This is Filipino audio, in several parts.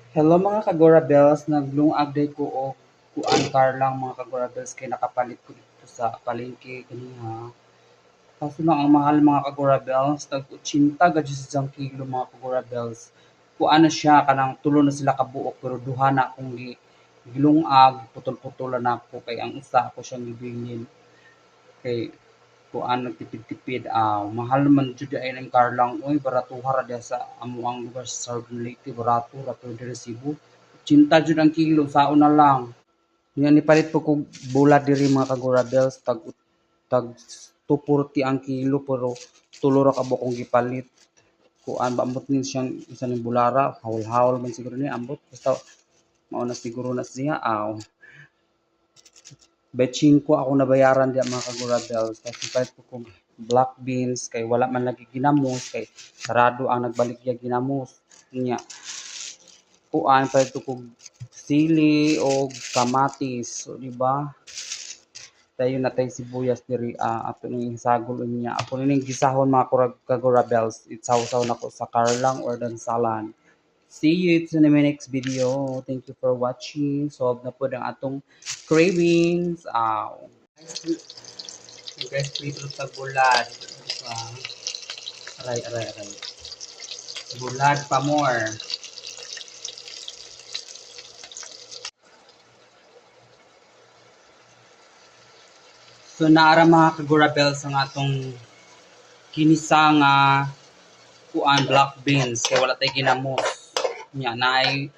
Hello mga Kagora Bells, naglungag day ko o kuan car lang mga Kagora Bells kay nakapalit ko dito sa palengke kaniha. Kaso lang ang mahal mga Kagora Bells, tag 80 gadyo sa isang kilo mga Kagora Bells. Kuan na siya kanang tulo na sila kabuok pero duha na akong gilungag, putol-putolan ako kay ang isa ako siyang gibilin. Kay kuan nagtipid-tipid mahal man jud ay ang car lang oy baratuha ra diha sa amo ang lugar sa Southern Leyte barato ra pero diri sa Cebu 80 jud ang kilo saon na lang nga nipalit po kog bulad diri mga kagurabels tag 240 ang kilo pero tulo ra ka bukong gipalit kuan ba ambot ni siyang isa ni bulara hawl-hawl man siguro ni ambot basta mao na siguro na siya betching ko ako nabayaran diya mga kagurabels kasi kahit po kung black beans kay wala man lagi ginamos kay sarado ang nagbalik ya ginamos niya kuan pa ito kog sili o kamatis so di ba tayo natay sibuyas diri ato ning sagol niya ako ning gisahon mga kagurabels itsaw-saw nako sa karlang or dansalan. See you in my next video. Thank you for watching. Solve na po ang atong cravings. Guys, dito sa bulad. Aray, aray, aray. Bulad pa more. So, naara mga kagurabel sa atong kinisa nga kuan black beans. Kaya wala tayo ginamos. Nya, naay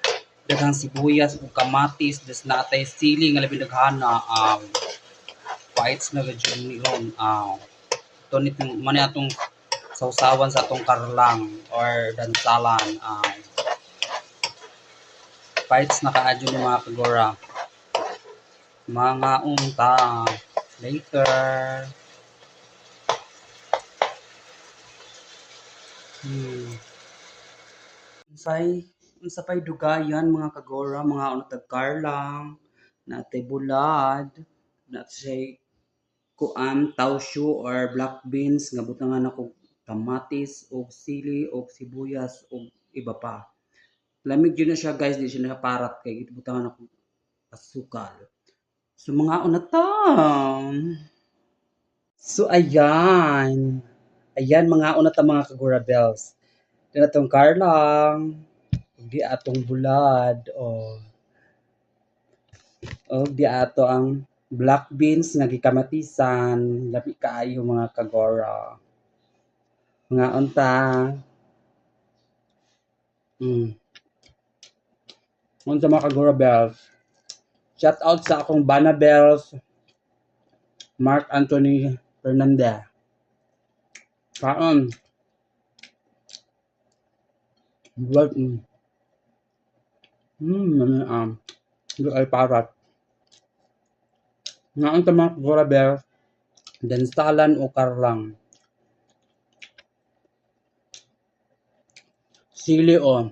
daghang sibuyas ug kamatis. Des natay sili nga labi daghana. Bites na gadyo ni ron. Ito nitong mani atong sausawan sa atong karlang or dansalan. Bites na kaadyo ni mga kagura. Mga unta. Later. Unsa pay dugayan mga kagora, mga ano tagkarlang, natay bulad, natay kuan tawsyo or black beans nga butangan ako kamatis o sili o sibuyas o iba pa. Lamig yun na siya guys, di siya nakaparat kay butangan ako asukal. So mga unatan. So ayan. Ayan mga unatan mga kagora bells. Dito atong karlang. Di atong bulad o di ato ang black beans nga gikamatisan labi kaayo mga kagora mga unta unsa mga kagora bells shout out sa akong Bana Bells Mark Anthony Fernandez kaon what hindi ay parat nga unta mga kagora bells dansalan o karlang sili o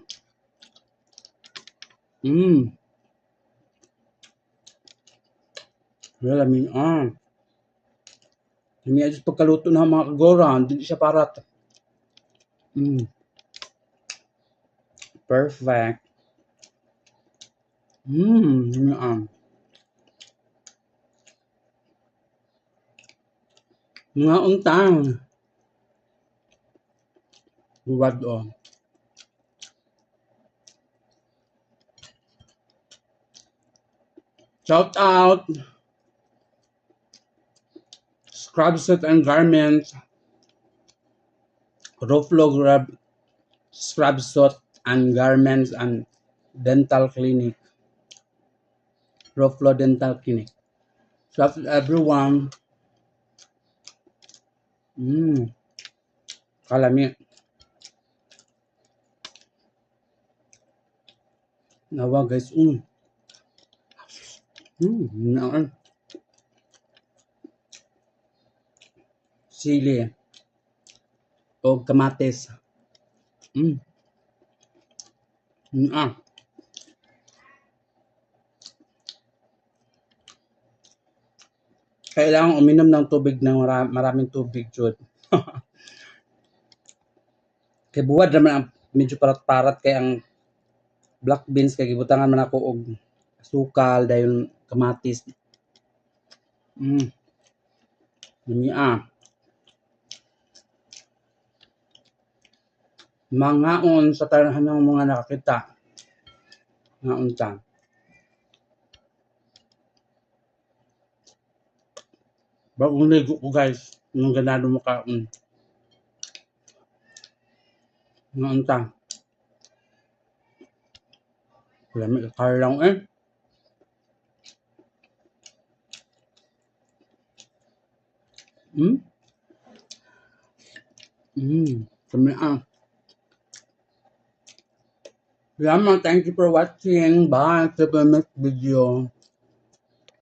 wala min Hindi ay pagkaluto na mga kagora, hindi siya parat. Perfect. Mga untang. Buwad o. Shout out. Scrub set and garments. Roflo grab scrub set and garments and dental clinic. Roflo dental clinic. Shout out everyone. Kalami. Nawa guys. Sili o kamatis. Kailangan uminom ng tubig ng maraming tubig jud. Kay buwad naman ang medyo parat-parat kay ang black beans kay gibutangan man ako og sukal dayon kamatis. Yummy mangaon sa tanang mga nakakita. Ngaon ta. Bagong ligo ko guys. Yung ganado mo ka. Ngaon ta. Lamig ka lang Kami Salamat. Thank you for watching. Bye. To the next video.